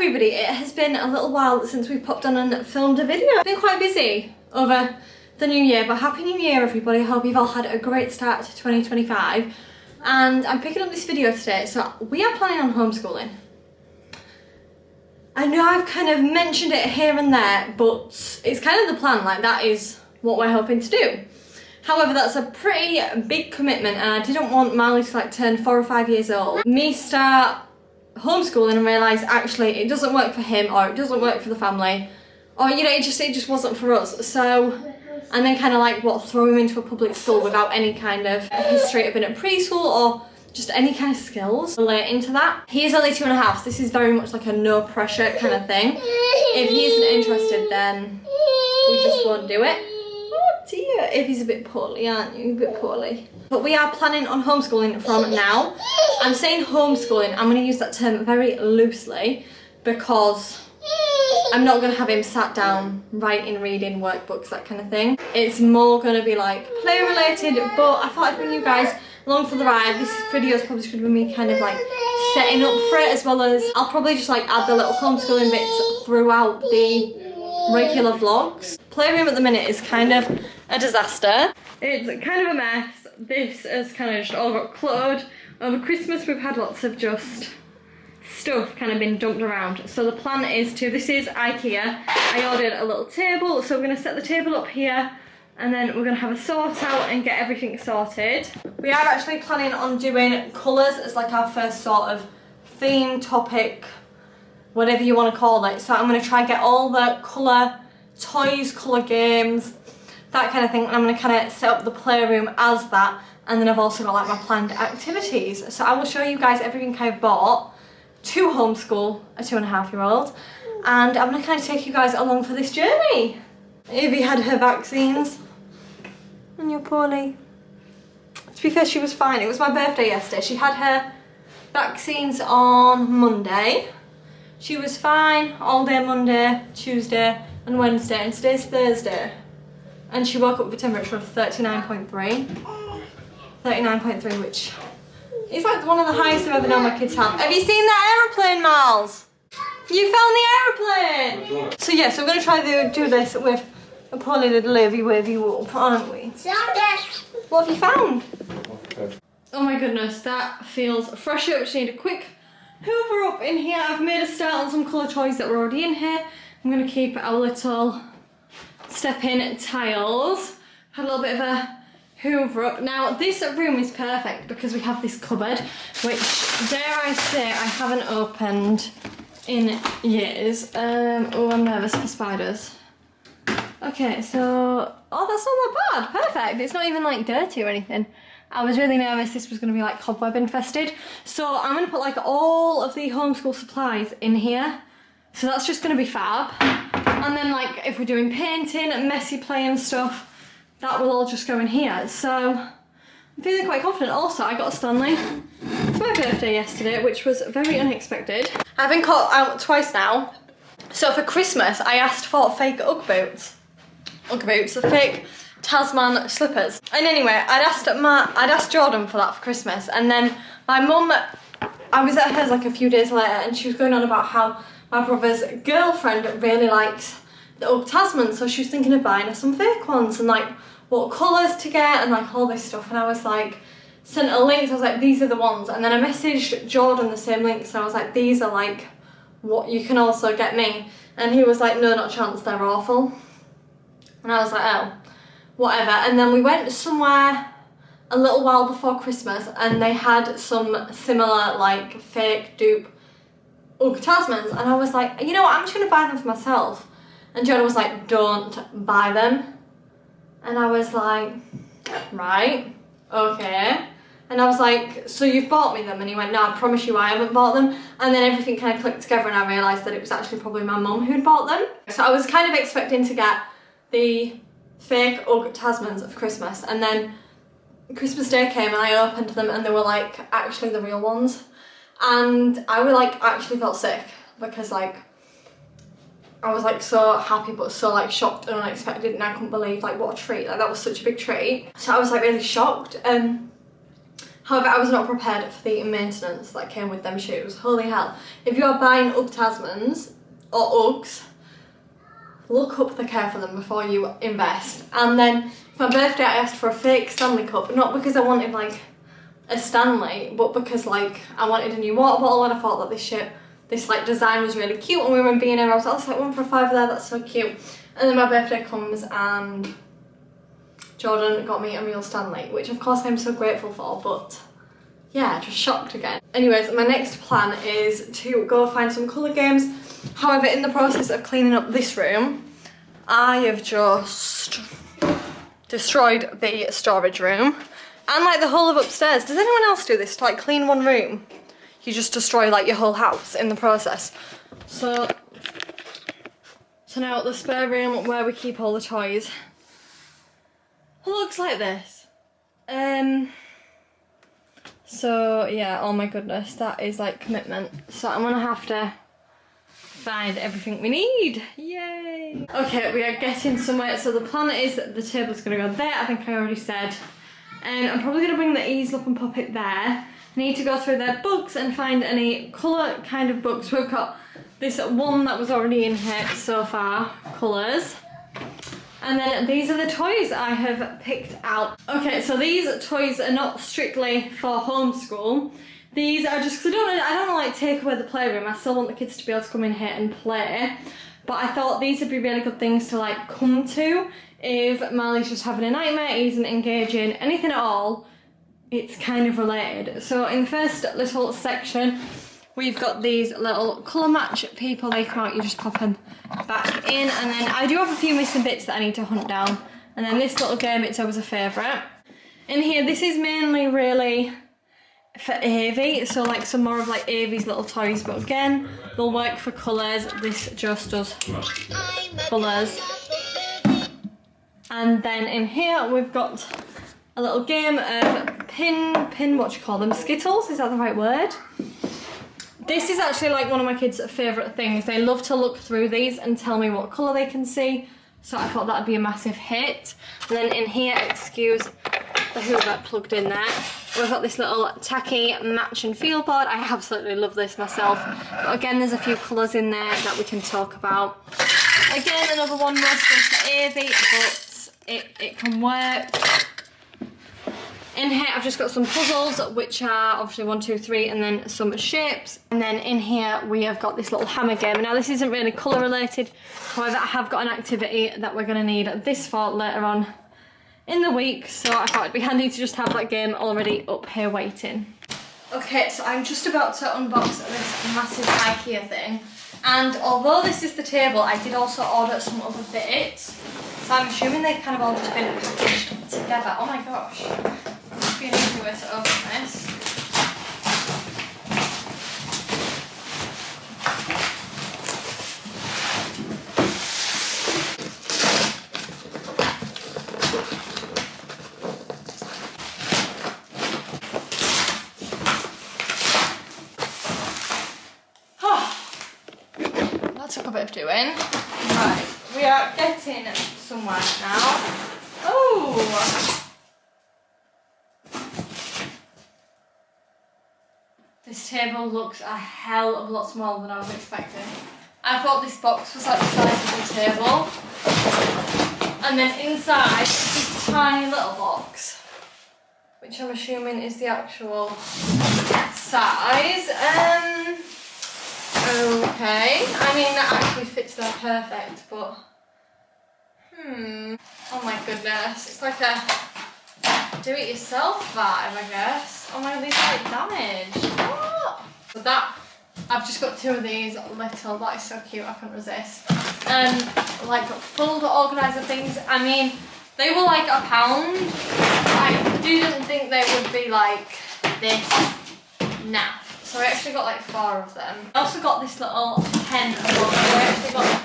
everybody, it has been a little while since we popped on and filmed a video. I've been quite busy over the new year, but happy new year everybody. I hope you've all had a great start to 2025. And I'm picking up this video today, so we are planning on homeschooling. I know I've kind of mentioned it here and there, but it's kind of the plan, like that is what we're hoping to do. However, that's a pretty big commitment, and I didn't want Marley to like turn 4 or 5 years old, me start homeschooling and realise actually it doesn't work for him, or it doesn't work for the family, or you know, it just wasn't for us. So, and then kind of like throw him into a public school without any kind of history of being at preschool or just any kind of skills relating to that. He is only 2.5, so this is very much like a no pressure kind of thing. If he isn't interested, then we just won't do it. Oh dear, if he's a bit poorly, aren't you? A bit poorly. But we are planning on homeschooling from now. I'm saying homeschooling, I'm going to use that term very loosely because I'm not going to have him sat down writing, reading, workbooks, that kind of thing. It's more going to be like play related, but I thought I'd bring you guys along for the ride. This video is probably going to be me kind of like setting up for it, as well as I'll probably just like add the little homeschooling bits throughout the regular vlogs. Playroom at the minute is kind of a disaster. It's kind of a mess. This has kind of just all got cluttered. Over Christmas we've had lots of just stuff kind of been dumped around. So the plan is to, this is IKEA. I ordered a little table, so we're going to set the table up here and then we're going to have a sort out and get everything sorted. We are actually planning on doing colours as like our first sort of theme, topic, whatever you want to call it. So I'm going to try and get all the colour toys, colour games, that kind of thing, and I'm going to kind of set up the playroom as that. And then I've also got like my planned activities. So I will show you guys everything I've bought to homeschool a 2.5-year-old, and I'm going to kind of take you guys along for this journey. Evie had her vaccines and you're poorly. To be fair, she was fine. It was my birthday yesterday. She had her vaccines on Monday. She was fine all day Monday, Tuesday and Wednesday, and today's Thursday. And she woke up with a temperature of 39.3. 39.3, which is like one of the highest I've ever known my kids have. Have you seen that aeroplane, Miles? You found the aeroplane! So yeah, so we're going to try to do this with a poorly little wavy whoop, aren't we? What have you found? Oh my goodness, that feels fresh up. Just need a quick hoover up in here. I've made a start on some colour toys that were already in here. I'm going to keep our little step-in tiles. Had a little bit of a hoover up. Now this room is perfect because we have this cupboard, which, dare I say, I haven't opened in years. Oh, I'm nervous for spiders. Okay, so, oh, that's not that bad. Perfect. It's not even like dirty or anything. I was really nervous this was going to be like cobweb infested. So I'm going to put like all of the homeschool supplies in here. So that's just going to be fab. And then like if we're doing painting and messy play and stuff, that will all just go in here. So I'm feeling quite confident. Also, I got a Stanley for my birthday yesterday, which was very unexpected. I've been caught out twice now. So for Christmas, I asked for fake Ugg boots. The fake Tasman slippers. And anyway, I'd asked Jordan for that for Christmas, and then my mum, I was at hers like a few days later, and she was going on about how my brother's girlfriend really likes the Ugg Tasman, so she was thinking of buying her some fake ones and like what colours to get and like all this stuff. And I was like, sent a link, so I was like, these are the ones. And then I messaged Jordan the same link, so I was like, these are like what you can also get me. And he was like, no, not a chance, they're awful. And I was like, oh, whatever. And then we went somewhere a little while before Christmas and they had some similar like fake dupe Ugg Tasmans, and I was like, you know what, I'm just going to buy them for myself. And Jordan was like, don't buy them. And I was like, right, okay. And I was like, so you've bought me them? And he went, no, I promise you I haven't bought them. And then everything kind of clicked together and I realised that it was actually probably my mum who'd bought them. So I was kind of expecting to get the fake Ugg Tasmans for Christmas, and then Christmas Day came and I opened them and they were like actually the real ones. And I was like actually felt sick because like I was like so happy but so like shocked and unexpected, and I couldn't believe like what a treat, like that was such a big treat. So I was like really shocked. However, I was not prepared for the maintenance that came with them shoes. Holy hell. If you are buying Ugg Tasmans or Uggs, look up the care for them before you invest. And then for my birthday I asked for a fake Stanley cup, not because I wanted like a Stanley, but because like I wanted a new water bottle and I thought that this like design was really cute, and we were in B&M, I was like, one for $5 there, that's so cute. And then my birthday comes and Jordan got me a real Stanley, which of course I'm so grateful for, but yeah, just shocked again. Anyways, my next plan is to go find some colour games. However, in the process of cleaning up this room, I have just destroyed the storage room and like the whole of upstairs. Does anyone else do this? To like clean one room, you just destroy like your whole house in the process. So now the spare room where we keep all the toys looks like this. So yeah, oh my goodness, that is like commitment. So I'm gonna have to find everything we need. Yay! Okay, we are getting somewhere. So the plan is that the table's gonna go there, I think I already said. I'm probably gonna bring the easel up and pop it there. I need to go through their books and find any colour kind of books. We've got this one that was already in here so far, colours. And then these are the toys I have picked out. Okay, so these toys are not strictly for homeschool. These are just, because I don't want to like take away the playroom. I still want the kids to be able to come in here and play. But I thought these would be really good things to like come to if Marley's just having a nightmare, isn't engaging, anything at all. It's kind of related. So in the first little section, we've got these little colour match people. They come out, you just pop them back in. And then I do have a few missing bits that I need to hunt down. And then this little game, it's always a favourite. In here, this is mainly really for Avie. So like some more of like Avie's little toys. But again, they'll work for colours. This just does colours. And then in here, we've got a little game of pin, what do you call them? Skittles, is that the right word? This is actually like one of my kids' favourite things. They love to look through these and tell me what colour they can see. So I thought that'd be a massive hit. And then in here, excuse the Hoover plugged in there, we've got this little tacky match and feel board. I absolutely love this myself. But again, there's a few colours in there that we can talk about. Again, another one mostly for Avie, but it can work. In here I've just got some puzzles, which are obviously 1, 2, 3, and then some shapes. And then in here we have got this little hammer game. Now this isn't really colour related, however I have got an activity that we're going to need this for later on in the week, so I thought it'd be handy to just have that game already up here waiting. Okay, so I'm just about to unbox this massive IKEA thing. And although this is the table, I did also order some other bits. So I'm assuming they've kind of all just been packaged together. Oh my gosh. Must be an easy way to open this. That took a bit of doing. Right, we are getting somewhere now. Oh! This table looks a hell of a lot smaller than I was expecting. I thought this box was like the size of the table. And then inside is this tiny little box, which I'm assuming is the actual size. Okay. I mean, that actually fits there perfect, but oh my goodness. It's like a do-it-yourself vibe, I guess. Oh my god, these are like damaged. What? So that, I've just got 2 of these little, that is so cute, I couldn't resist. Like folder organizer things. I mean, they were like £1. I didn't think they would be like this now. So I actually got like 4 of them. I also got this little pen holder. I actually got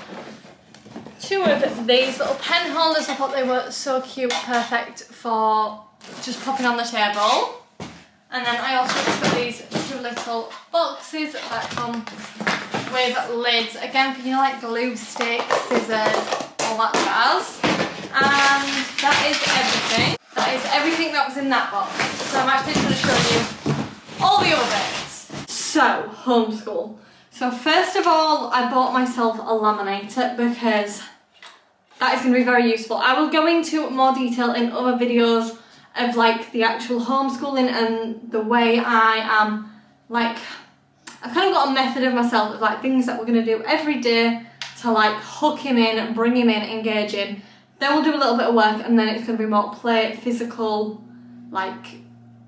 2 of these little pen holders. I thought they were so cute, perfect for just popping on the table. And then I also just got these 2 little boxes that come with lids. Again, for, you know, like glue sticks, scissors, all that jazz. And that is everything. That that is everything that was in that box. So I'm actually going to show you all the other bits. So, homeschool. So first of all, I bought myself a laminator because that is going to be very useful. I will go into more detail in other videos of like the actual homeschooling and the way I am, like, I've kind of got a method of myself of like things that we're going to do every day to like hook him in, bring him in, engage him. Then we'll do a little bit of work and then it's going to be more play, physical, like,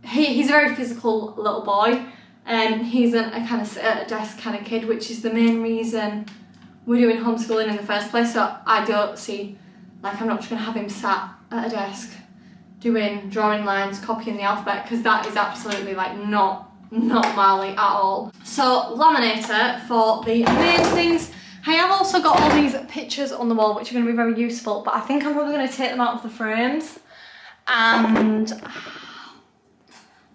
he's a very physical little boy and he's a kind of sit at a desk kind of kid, which is the main reason we're doing homeschooling in the first place. So I don't see, like, I'm not just going to have him sat at a desk drawing lines, copying the alphabet, because that is absolutely like not Marley at all. So laminator for the main things. I have also got all these pictures on the wall which are going to be very useful, but I think I'm probably going to take them out of the frames. And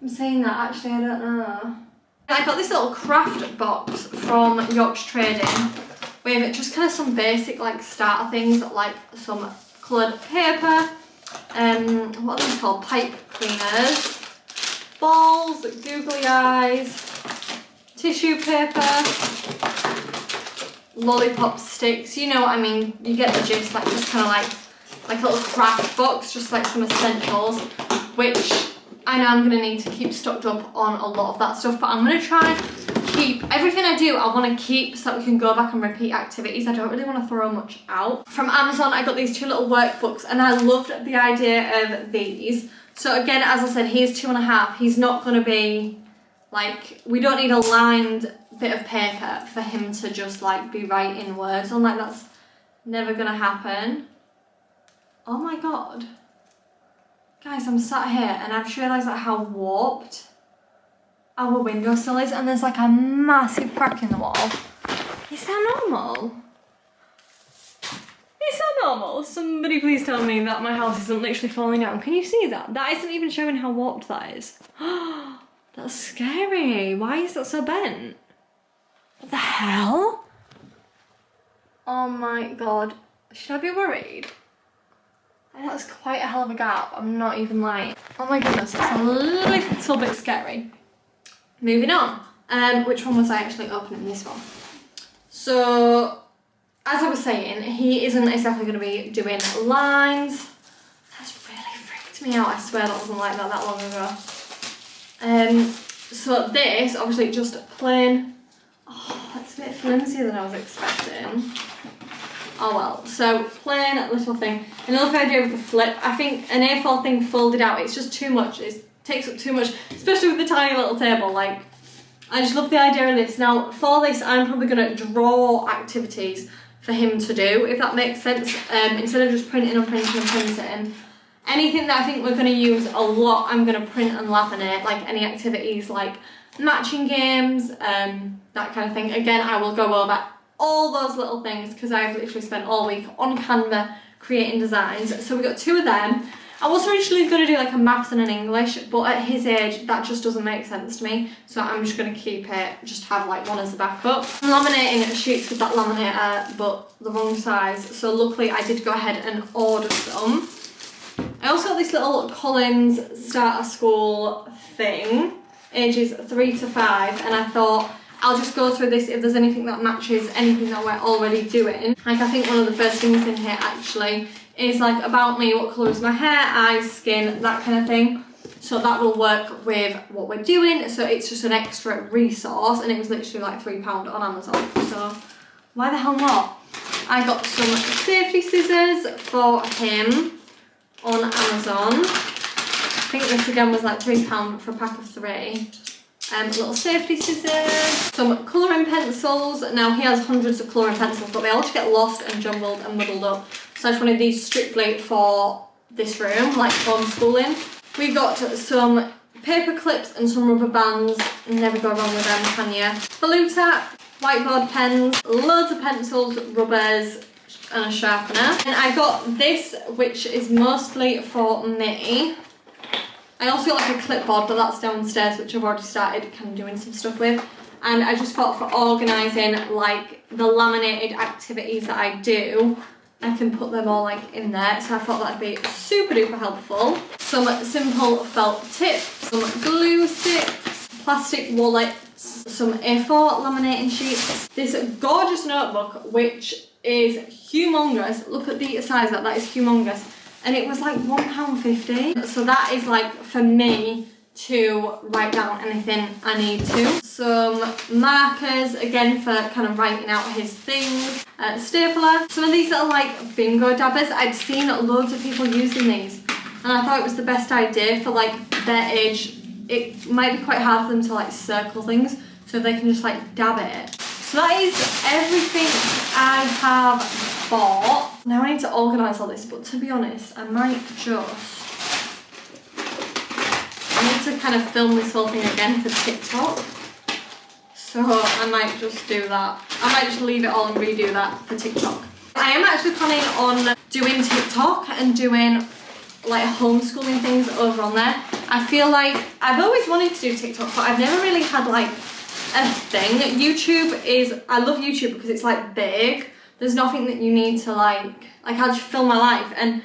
I'm saying that actually, I don't know. I got this little craft box from Yorkshire Trading with just kind of some basic like starter things, like some coloured paper, what are these called? Pipe cleaners, balls, googly eyes, tissue paper, lollipop sticks, you know what I mean, you get the gist, like just kind of like a little craft box, just like some essentials, which I know I'm going to need to keep stocked up on a lot of that stuff, but I'm going to try and keep everything I do, I want to keep so that we can go back and repeat activities. I don't really want to throw much out. From Amazon I got these 2 little workbooks and I loved the idea of these. So again, as I said, he's 2.5, he's not going to be like, we don't need a lined bit of paper for him to just like be writing words on, like that's never going to happen. Oh my god. Guys, I'm sat here and I've just realised like how warped our windowsill is and there's like a massive crack in the wall. Is that normal? Is that normal? Somebody please tell me that my house isn't literally falling down. Can you see that? That isn't even showing how warped that is. That's scary. Why is that so bent? What the hell? Oh my god. Should I be worried? That's quite a hell of a gap, I'm not even lying. Oh my goodness, it's a little bit scary. Moving on. Which one was I actually opening? This one. So, as I was saying, he isn't exactly going to be doing lines. That's really freaked me out, I swear that wasn't like that long ago. So this, obviously just plain, oh, that's a bit flimsier than I was expecting. Oh well, so plain little thing. And I love the idea of the flip. I think an A4 thing folded out, it's just too much. It takes up too much, especially with the tiny little table. Like, I just love the idea of this. Now, for this, I'm probably going to draw activities for him to do, if that makes sense. Instead of just printing and printing and printing. Anything that I think we're going to use a lot, I'm going to print and laminate. Like any activities like matching games, that kind of thing. Again, I will go over all those little things because I've literally spent all week on Canva creating designs. So we got 2 of them. I was originally going to do like a maths and an English, but at his age that just doesn't make sense to me, so I'm just going to keep it, just have like one as a backup. I'm laminating sheets with that laminator but the wrong size, so luckily I did go ahead and order some. I also got this little Collins Starter School thing, ages 3 to 5, and I thought I'll just go through this if there's anything that matches anything that we're already doing. Like, I think one of the first things in here actually is like about me, what colour is my hair, eyes, skin, that kind of thing. So that will work with what we're doing. So it's just an extra resource, and it was literally like £3 on Amazon. So why the hell not? I got some safety scissors for him on Amazon. I think this again was like £3 for a pack of 3. Little safety scissors, some colouring pencils. Now he has hundreds of colouring pencils, but they all just get lost and jumbled and muddled up. So I just wanted these strictly for this room, like homeschooling. We got some paper clips and some rubber bands. Never go wrong with them, can you? Blue tack, whiteboard pens, loads of pencils, rubbers, and a sharpener. And I got this, which is mostly for me. I also got like a clipboard, but that's downstairs, which I've already started kind of doing some stuff with. And I just thought for organising like the laminated activities that I do, I can put them all like in there. So I thought that'd be super duper helpful. Some simple felt tips, some glue sticks, plastic wallets, some A4 laminating sheets, this gorgeous notebook which is humongous. Look at the size of that is humongous. And it was like £1.50. So that is like for me to write down anything I need to. Some markers, again for kind of writing out his things. Stapler. Some of these little like bingo dabbers. I'd seen loads of people using these. And I thought it was the best idea for like their age. It might be quite hard for them to like circle things. So they can just like dab it. So that is everything I have bought. Now I need to organise all this, but to be honest, I might just... I need to kind of film this whole thing again for TikTok. So I might just do that. I might just leave it all and redo that for TikTok. I am actually planning on doing TikTok and doing like homeschooling things over on there. I feel like I've always wanted to do TikTok, but I've never really had like a thing. YouTube is, I love YouTube because it's like big. There's nothing that you need to like I'll just film my life, and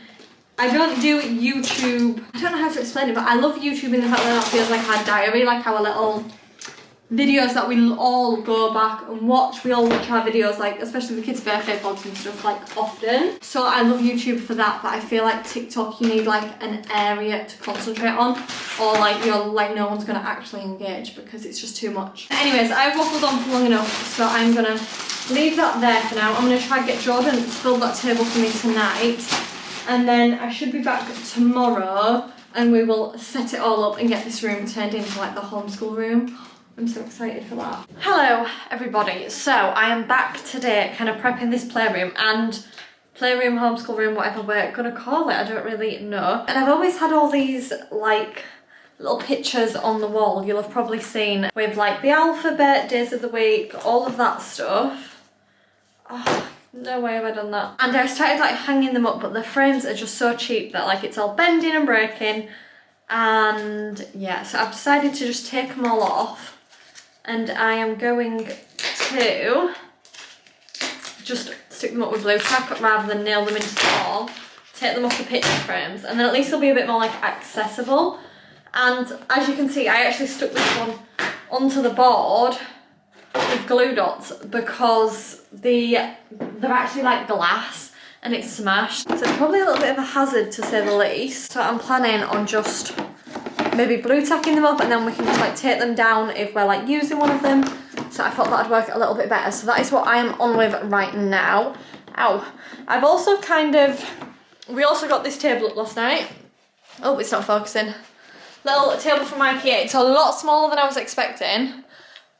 I don't do YouTube, I don't know how to explain it, but I love YouTube in the fact that it feels like our diary, like our little videos that we all go back and watch. We all watch our videos, like especially the kids' birthday vlogs and stuff, like often. So I love YouTube for that, but I feel like TikTok you need like an area to concentrate on, or like you're like no one's gonna actually engage because it's just too much. Anyways, I've waffled on for long enough, so I'm gonna leave that there for now. I'm gonna try and get Jordan to build that table for me tonight, and then I should be back tomorrow and we will set it all up and get this room turned into like the homeschool room. I'm so excited for that. Hello everybody, so I am back today kind of prepping this playroom and playroom, homeschool room, whatever we're gonna call it, I don't really know. And I've always had all these like little pictures on the wall you'll have probably seen with like the alphabet, days of the week, all of that stuff. Oh, no way have I done that. And I started like hanging them up, but the frames are just so cheap that like it's all bending and breaking. And yeah, so I've decided to just take them all off. And I am going to just stick them up with glue tack rather than nail them into the wall. Take them off the picture frames, and then at least they'll be a bit more like accessible. And as you can see, I actually stuck this one onto the board with glue dots because they're actually like glass and it's smashed. So it's probably a little bit of a hazard to say the least. So I'm planning on just maybe blue tacking them up, and then we can just like take them down if we're like using one of them. So I thought that'd work a little bit better. So that is what I am on with right now. Ow. I've also we also got this table up last night. Oh, it's not focusing. Little table from IKEA. It's a lot smaller than I was expecting,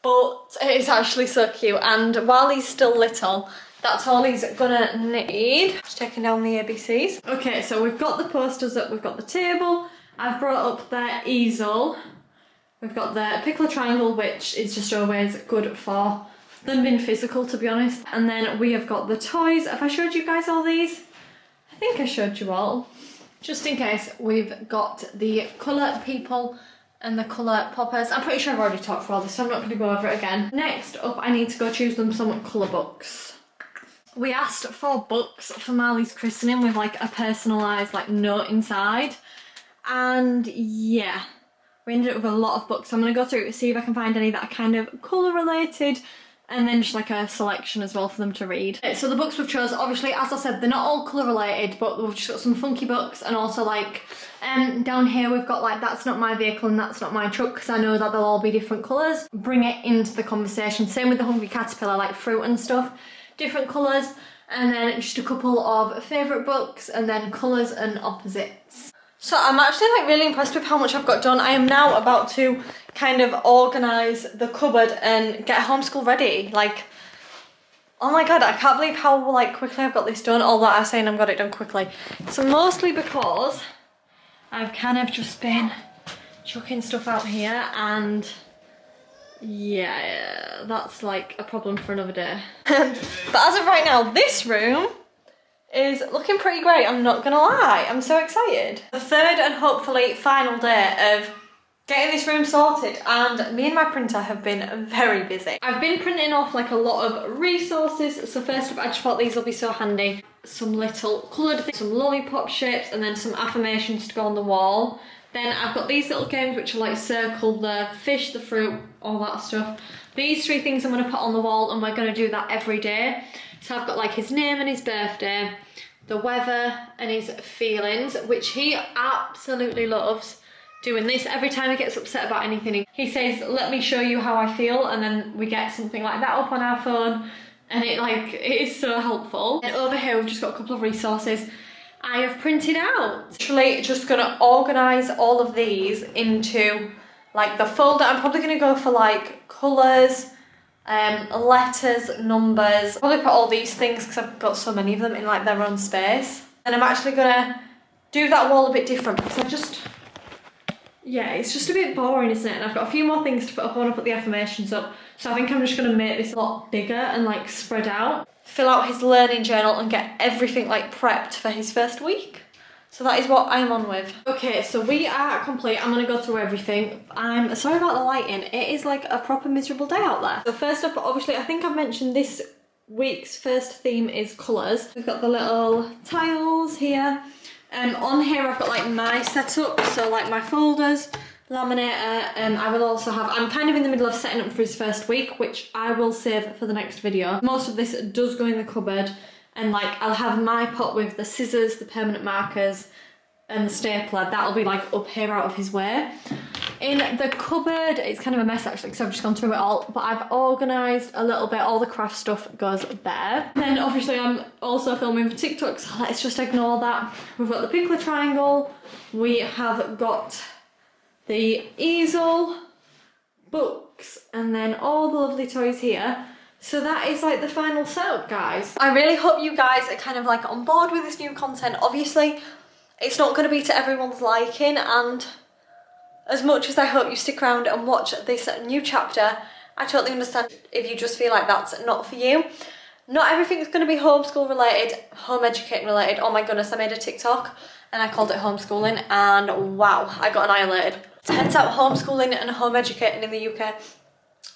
but it is actually so cute. And while he's still little, that's all he's gonna need. Just taking down the ABCs. Okay, so we've got the posters up, we've got the table. I've brought up the easel. We've got the pickle triangle, which is just always good for them being physical, to be honest. And then we have got the toys. Have I showed you guys all these? I think I showed you all. Just in case, we've got the colour people and the colour poppers. I'm pretty sure I've already talked for all this, so I'm not going to go over it again. Next up, I need to go choose them some colour books. We asked for books for Marley's christening with like a personalised like note inside. And yeah, we ended up with a lot of books. So I'm going to go through to see if I can find any that are kind of colour related, and then just like a selection as well for them to read. So the books we've chosen, obviously, as I said, they're not all colour related, but we've just got some funky books, and also like down here we've got like That's Not My Vehicle and That's Not My Truck, because I know that they'll all be different colours. Bring it into the conversation. Same with the Hungry Caterpillar, like fruit and stuff, different colours. And then just a couple of favourite books, and then colours and opposites. So I'm actually like really impressed with how much I've got done. I am now about to kind of organise the cupboard and get homeschool ready. Like, oh my god, I can't believe how like quickly I've got this done. All that I'm saying I've got it done quickly. So mostly because I've kind of just been chucking stuff out here, and yeah, that's like a problem for another day. But as of right now, this room is looking pretty great, I'm not gonna lie. I'm so excited. The third and hopefully final day of getting this room sorted, and me and my printer have been very busy. I've been printing off like a lot of resources, so first up I just thought these will be so handy. some little coloured things, some lollipop shapes, and then some affirmations to go on the wall. Then I've got these little games which are like circle, the fish, the fruit, all that stuff. These 3 things I'm going to put on the wall, and we're going to do that every day. So I've got like his name and his birthday, the weather and his feelings, which he absolutely loves doing this. Every time he gets upset about anything, he says, let me show you how I feel, and then we get something like that up on our phone, and it is so helpful. And over here we've just got a couple of resources I have printed out. Actually just gonna organise all of these into like the folder. I'm probably gonna go for like colours, letters, numbers. Probably put all these things, because I've got so many of them, in like their own space. And I'm actually gonna do that wall a bit different, because it's just a bit boring, isn't it? And I've got a few more things to put up. I want to put the affirmations up, so I think I'm just gonna make this a lot bigger and like spread out. Fill out his learning journal and get everything like prepped for his first week. So that is what I'm on with. Okay, so we are complete. I'm gonna go through everything. I'm sorry about the lighting. It is like a proper miserable day out there. So first up, obviously, I think I've mentioned this week's first theme is colours. We've got the little tiles here. On here I've got like my setup, so like my folders, laminator, and I will also have, I'm kind of in the middle of setting up for his first week, which I will save for the next video. Most of this does go in the cupboard, and like I'll have my pot with the scissors, the permanent markers, and the stapler. That'll be like up here out of his way. In the cupboard, it's kind of a mess actually, because I've just gone through it all, but I've organised a little bit. All the craft stuff goes there. Then obviously I'm also filming for TikTok, so let's just ignore that. We've got the pickler triangle, we have got the easel, books, and then all the lovely toys here. So that is like the final setup, guys. I really hope you guys are kind of like on board with this new content. Obviously, it's not going to be to everyone's liking, and as much as I hope you stick around and watch this new chapter, I totally understand if you just feel like that's not for you. Not everything's going to be homeschool related, home educating related. Oh my goodness, I made a TikTok and I called it homeschooling, and wow, I got annihilated. Turns out homeschooling and home educating in the UK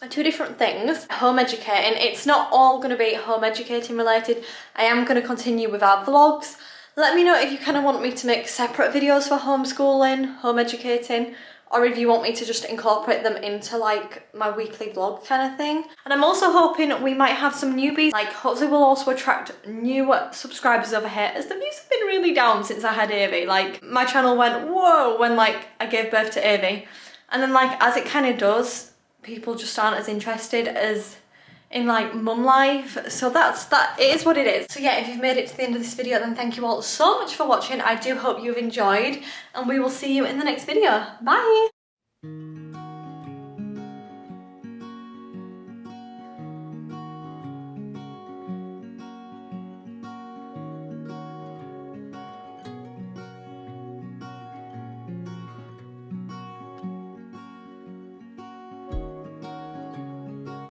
are 2 different things. Home educating, it's not all going to be home educating related. I am going to continue with our vlogs. Let me know if you kind of want me to make separate videos for homeschooling, home educating, or if you want me to just incorporate them into like my weekly vlog kind of thing. And I'm also hoping we might have some newbies, like hopefully we'll also attract new subscribers over here, as the views have been really down since I had Avy. Like my channel went whoa when like I gave birth to Avy, and then like as it kind of does, people just aren't as interested as in like mum life. So that it is what it is. So yeah, if you've made it to the end of this video, then thank you all so much for watching. I do hope you've enjoyed, and we will see you in the next video. Bye.